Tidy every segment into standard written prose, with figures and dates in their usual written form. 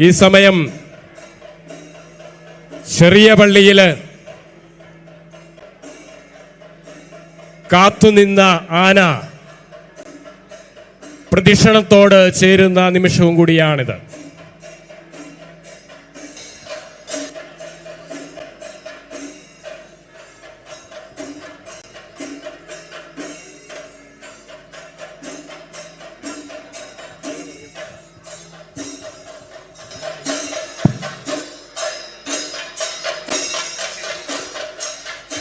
ഈ സമയം ചെറിയ പള്ളിയിൽ കാത്തുനിന്ന ആന പ്രദക്ഷിണത്തോട് ചേരുന്ന നിമിഷവും കൂടിയാണിത്.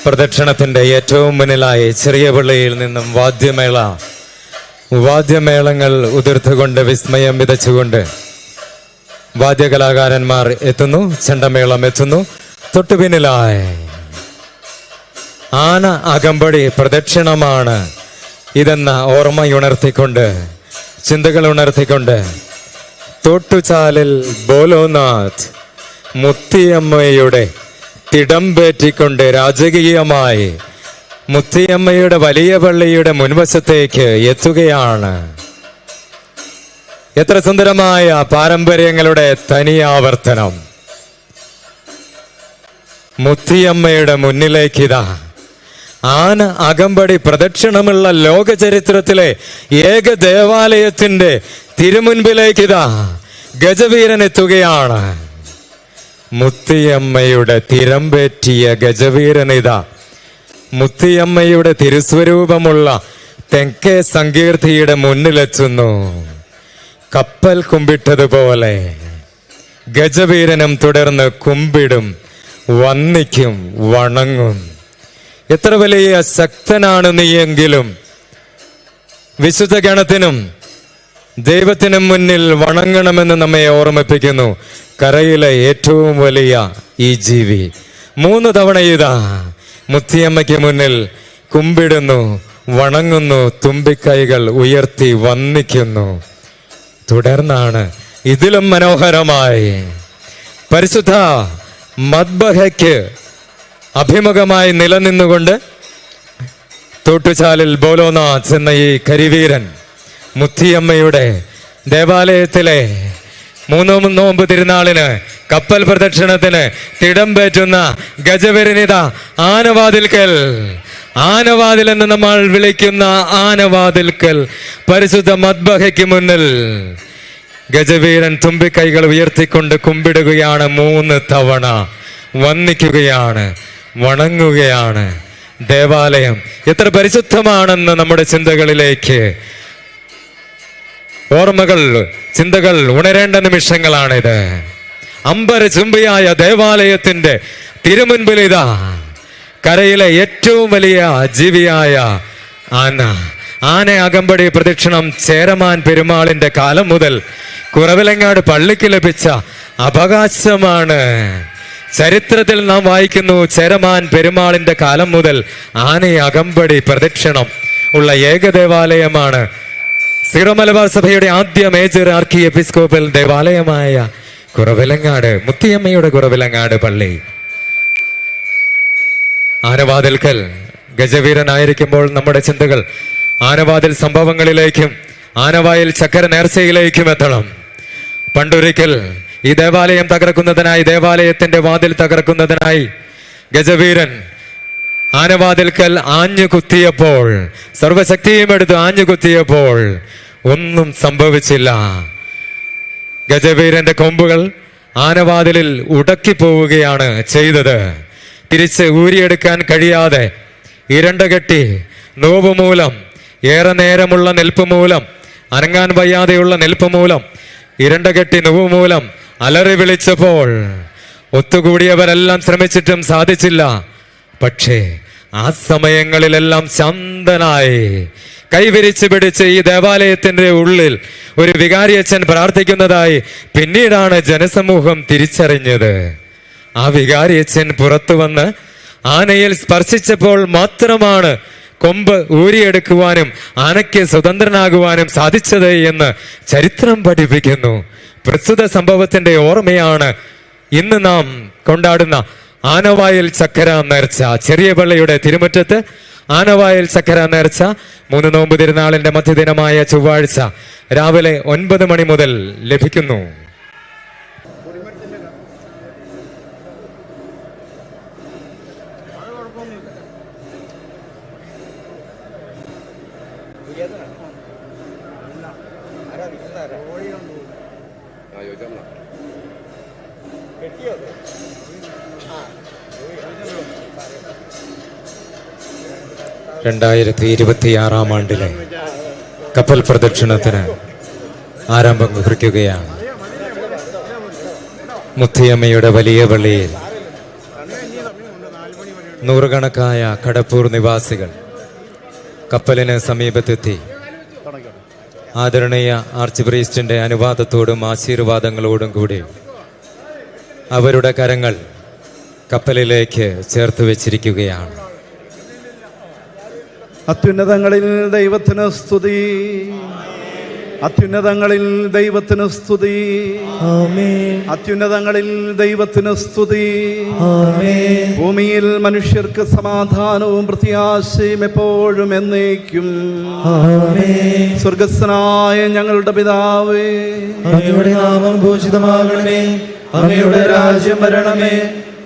പ്രദക്ഷിണത്തിന്റെ ഏറ്റവും മുന്നിലായി ചെറിയ പള്ളിയിൽ നിന്നും വാദ്യമേളങ്ങൾ ഉതിർത്തുകൊണ്ട് വിസ്മയം വിതച്ചുകൊണ്ട് വാദ്യകലാകാരന്മാർ എത്തുന്നു. ചെണ്ടമേളം എത്തുന്നു. തൊട്ടുപിന്നിലായി ആന അകമ്പടി പ്രദക്ഷിണമാണ് ഇതെന്ന ഓർമ്മയുണർത്തിക്കൊണ്ട്, ചിന്തകൾ ഉണർത്തിക്കൊണ്ട് തോട്ടുചാലിൽ ബോലോനാഥ് മുത്തിയമ്മയുടെ തിടമ്പേറ്റിക്കൊണ്ട് രാജകീയമായി മുത്തിയമ്മയുടെ വലിയ പള്ളിയുടെ മുൻവശത്തേക്ക് എത്തുകയാണ്. എത്ര സുന്ദരമായ പാരമ്പര്യങ്ങളുടെ തനിയാവർത്തനം. മുത്തിയമ്മയുടെ മുന്നിലേക്കിതാ ആന അകമ്പടി പ്രദക്ഷിണമുള്ള ലോക ചരിത്രത്തിലെ ഏക ദേവാലയത്തിന്റെ തിരുമുൻപിലേക്കിതാ ഗജവീരൻ എത്തുകയാണ്. മുത്തിയമ്മയുടെ തിരമ്പേറ്റിയ ഗജവീരനിത മുത്തിയമ്മയുടെ തിരുസ്വരൂപമുള്ള തെക്കേ സങ്കീർത്തിയുടെ മുന്നിലെത്തുന്നു. കപ്പൽ കുമ്പിട്ടതുപോലെ ഗജവീരനും തുടർന്ന് കുമ്പിടും, വന്ദിക്കും, വണങ്ങും. എത്ര വലിയ ശക്തനാണ് നീയെങ്കിലും വിശുദ്ധ ഗണത്തിനും ദൈവത്തിനും മുന്നിൽ വണങ്ങണമെന്ന് നമ്മെ ഓർമ്മിപ്പിക്കുന്നു. കരയിലെ ഏറ്റവും വലിയ ഈ ജീവി 3 തവണ ഇതാ മുത്തിയമ്മയ്ക്ക് മുന്നിൽ കുമ്പിടുന്നു, വണങ്ങുന്നു, തുമ്പിക്കൈകൾ ഉയർത്തി വന്ദിക്കുന്നു. തുടർന്നാണ് ഇതിലും മനോഹരമായി പരിശുദ്ധ മദ്ബഹയ്ക്ക് അഭിമുഖമായി നിലനിന്നുകൊണ്ട് തോട്ടുചാലിൽ ബോലോനാഥ് എന്ന ഈ കരിവീരൻ മുത്തിയമ്മയുടെ ദേവാലയത്തിലെ 3 നോമ്പ് തിരുനാളിന് കപ്പൽ പ്രദക്ഷിണത്തിന് തിടമ്പേറ്റുന്ന ഗജവീരനിത ആനവാതിൽ എന്ന് നമ്മൾ വിളിക്കുന്ന ആനവാതിൽക്കൽ പരിശുദ്ധ മദ്ബഹയ്ക്ക് മുന്നിൽ ഗജവീരൻ തുമ്പിക്കൈകൾ ഉയർത്തിക്കൊണ്ട് കുമ്പിടുകയാണ്. 3 തവണ വന്ദിക്കുകയാണ്, വണങ്ങുകയാണ്. ദേവാലയം എത്ര പരിശുദ്ധമാണെന്ന് നമ്മുടെ ചിന്തകളിലേക്ക് ഓർമ്മകൾ, ചിന്തകൾ ഉണരേണ്ട നിമിഷങ്ങളാണിത്. അമ്പരചുംബിയായ ദേവാലയത്തിന്റെ തിരുമുൻപിലിതാ കരയിലെ ഏറ്റവും വലിയ ജീവിയായ ആന അകമ്പടി പ്രദക്ഷിണം ചേരമാൻ പെരുമാളിന്റെ കാലം മുതൽ കുറവിലങ്ങാട് പള്ളിക്ക് ലഭിച്ച അവകാശമാണ്. ചരിത്രത്തിൽ നാം വായിക്കുന്നു, ചേരമാൻ പെരുമാളിന്റെ കാലം മുതൽ ആന അകമ്പടി പ്രദക്ഷിണം ഉള്ള ഏക ദേവാലയമാണ് സീറോ മലബാർ സഭയുടെ ആദ്യ മേജർ ആർക്കി എപ്പിസ്കോപ്പൽ ദേവാലയമായ കുറവിലങ്ങാട്, മുത്തിയമ്മയുടെ കുറവിലങ്ങാട് പള്ളി. ആനവാതിൽക്കൽ ഗജവീരനായിരിക്കുമ്പോൾ നമ്മുടെ ചിന്തകൾ ആനവാതിൽ സംഭവങ്ങളിലേക്കും ആനവായിൽ ചക്കര നേർച്ചയിലേക്കും എത്തണം. പണ്ടൊരിക്കൽ ഈ ദേവാലയം തകർക്കുന്നതിനായി, ദേവാലയത്തിന്റെ വാതിൽ തകർക്കുന്നതിനായി ഗജവീരൻ ആനവാതിൽക്കൽ ആഞ്ഞു കുത്തിയപ്പോൾ, സർവശക്തിയും എടുത്ത് ആഞ്ഞു കുത്തിയപ്പോൾ ഒന്നും സംഭവിച്ചില്ല. ഗജവീരന്റെ കൊമ്പുകൾ ആനവാതിലിൽ ഉടക്കിപ്പോവുകയാണ് ചെയ്തത്. തിരിച്ച് ഊരിയെടുക്കാൻ കഴിയാതെ ഇരണ്ട കെട്ടി നോവ് മൂലം, ഏറെ നേരമുള്ള നിൽപ്പ് മൂലം, അനങ്ങാൻ വയ്യാതെയുള്ള നിൽപ്പ് മൂലം, ഇരണ്ട കെട്ടി നോവ് മൂലം അലറി വിളിച്ചപ്പോൾ ഒത്തുകൂടിയവരെല്ലാം ശ്രമിച്ചിട്ടും സാധിച്ചില്ല. പക്ഷേ ആ സമയങ്ങളിലെല്ലാം ശാന്തനായി കൈവിരിച്ച് പിടിച്ച് ഈ ദേവാലയത്തിന്റെ ഉള്ളിൽ ഒരു വികാരിയച്ഛൻ പ്രാർത്ഥിക്കുന്നതായി പിന്നീടാണ് ജനസമൂഹം തിരിച്ചറിഞ്ഞത്. ആ വികാരിയച്ഛൻ പുറത്തു വന്ന് ആനയിൽ സ്പർശിച്ചപ്പോൾ മാത്രമാണ് കൊമ്പ് ഊരിയെടുക്കുവാനും ആനയ്ക്ക് സ്വതന്ത്രനാകുവാനും സാധിച്ചത് എന്ന് ചരിത്രം പഠിപ്പിക്കുന്നു. പ്രസ്തുത സംഭവത്തിന്റെ ഓർമ്മയാണ് ഇന്ന് നാം കൊണ്ടാടുന്ന ആനവായിൽ ചക്കര നേർച്ച. ചെറിയ പള്ളിയുടെ തിരുമുറ്റത്ത് ആനവായിൽ ചക്കര നേർച്ച 3 നോമ്പ് തിരുനാളിന്റെ മധ്യദിനമായ ചൊവ്വാഴ്ച രാവിലെ 9 മണി മുതൽ ലഭിക്കുന്നു. ആണ്ടിലെ കപ്പൽ പ്രദക്ഷിണത്തിന് ആരംഭം കുറിക്കുകയാണ്. മുത്തിയമ്മയുടെ വലിയ പള്ളിയിൽ നൂറുകണക്കായ കടപ്പൂർ നിവാസികൾ കപ്പലിന് സമീപത്തെത്തി ആദരണീയ ആർച്ച് പ്രീസ്റ്റിന്റെ അനുവാദത്തോടും ആശീർവാദങ്ങളോടും കൂടി അവരുടെ കരങ്ങൾ കപ്പലിലേക്ക് ചേർത്ത് വെച്ചിരിക്കുകയാണ്. അത്യുന്നതങ്ങളിൽ ദൈവത്തിന് സ്തുതി, അത്യുന്നതങ്ങളിൽ ദൈവത്തിന് സ്തുതി, അത്യുന്നതങ്ങളിൽ ദൈവത്തിന് സ്തുതി. ഭൂമിയിൽ മനുഷ്യർക്ക് സമാധാനവും പ്രത്യാശയും എപ്പോഴും എന്നേക്കും. സ്വർഗസ്ഥനായ ഞങ്ങളുടെ പിതാവേ, അങ്ങയുടെ നാമം ഭൂഷിതമാകണമേ, അങ്ങയുടെ രാജ്യം വരണമേ,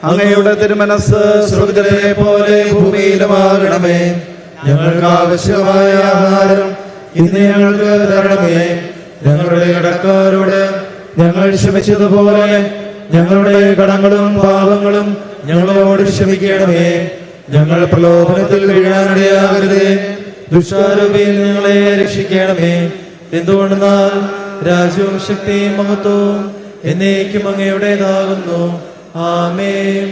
അങ്ങയുടെ തിരുമനസ് സ്വർഗ്ഗത്തിലെ പോലെ ഭൂമിയിലുമാകണമേ. ഞങ്ങൾക്ക് ആവശ്യമായ ആഹാരം ഇന്ന് ഞങ്ങൾക്ക് തരണമേ. ഞങ്ങളുടെ കടക്കാരോട് ഞങ്ങൾ ക്ഷമിച്ചതുപോലെ ഞങ്ങളുടെ കടങ്ങളും പാപങ്ങളും ഞങ്ങളോട് ക്ഷമിക്കണമേ. ഞങ്ങൾ പ്രലോഭനത്തിൽ വീഴാനിടയാകരുതേ, ദുഷ്ടാരൂപിയിൽ ഞങ്ങളെ രക്ഷിക്കണമേ. എന്തുകൊണ്ടെന്നാൽ രാജ്യവും ശക്തിയും മഹത്വവും എന്നേക്കും അങ്ങയുടേതാകുന്നു. ആമേൻ.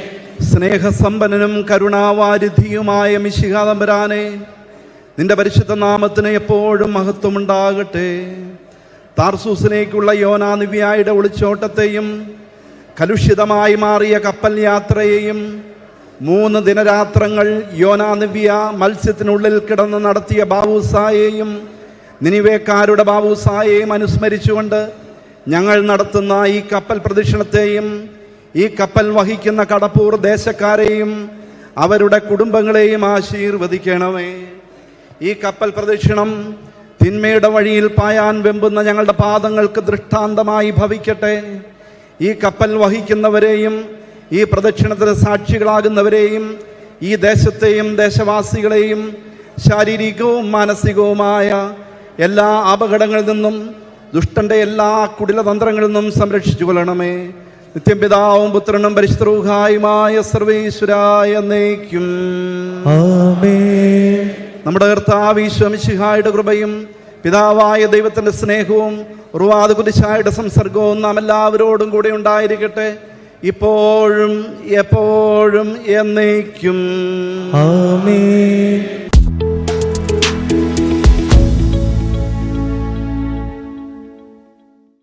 സ്നേഹസമ്പന്നനും കരുണാവാരിധിയുമായ മിശിഹാ തമ്പുരാനെ, നിന്റെ പരിശുദ്ധ നാമത്തിന് എപ്പോഴും മഹത്വമുണ്ടാകട്ടെ. താർസൂസിലേക്കുള്ള യോനാ നിവ്യായുടെ ഒളിച്ചോട്ടത്തെയും കലുഷിതമായി മാറിയ കപ്പൽ യാത്രയെയും 3 ദിനരാത്രങ്ങൾ യോനാ നിവ്യ മത്സ്യത്തിനുള്ളിൽ കിടന്ന് നടത്തിയ ബാബൂസായെയും നിനിവേക്കാരുടെ ബാബൂസായെയും അനുസ്മരിച്ചുകൊണ്ട് ഞങ്ങൾ നടത്തുന്ന ഈ കപ്പൽ പ്രദക്ഷിണത്തെയും ഈ കപ്പൽ വഹിക്കുന്ന കടപ്പൂർ ദേശക്കാരെയും അവരുടെ കുടുംബങ്ങളെയും ആശീർവദിക്കണമേ. ഈ കപ്പൽ പ്രദക്ഷിണം തിന്മയുടെ വഴിയിൽ പായാൻ വെമ്പുന്ന ഞങ്ങളുടെ പാദങ്ങൾക്ക് ദൃഷ്ടാന്തമായി ഭവിക്കട്ടെ. ഈ കപ്പൽ വഹിക്കുന്നവരെയും ഈ പ്രദക്ഷിണത്തിന് സാക്ഷികളാകുന്നവരെയും ഈ ദേശത്തെയും ദേശവാസികളെയും ശാരീരികവും മാനസികവുമായ എല്ലാ അപകടങ്ങളിൽ നിന്നും ദുഷ്ടന്റെ എല്ലാ കുടിലതന്ത്രങ്ങളിൽ നിന്നും സംരക്ഷിച്ചു കൊള്ളണമേ. നിത്യം പിതാവും പുത്രനും പരിശുദ്ധ റൂഹായുമായ സർവേശ്വരായ എന്നേക്കും. ആമേൻ. നമ്മുടെ കർത്താവ് ഈശോ മിശിഹായുടെ കൃപയും പിതാവായ ദൈവത്തിന്റെ സ്നേഹവും റുവാദ് കുരിശായുടെ സംസർഗവും നാം എല്ലാവരോടും കൂടെ ഉണ്ടായിരിക്കട്ടെ, ഇപ്പോഴും എപ്പോഴും എന്നേക്കും. ആമേൻ.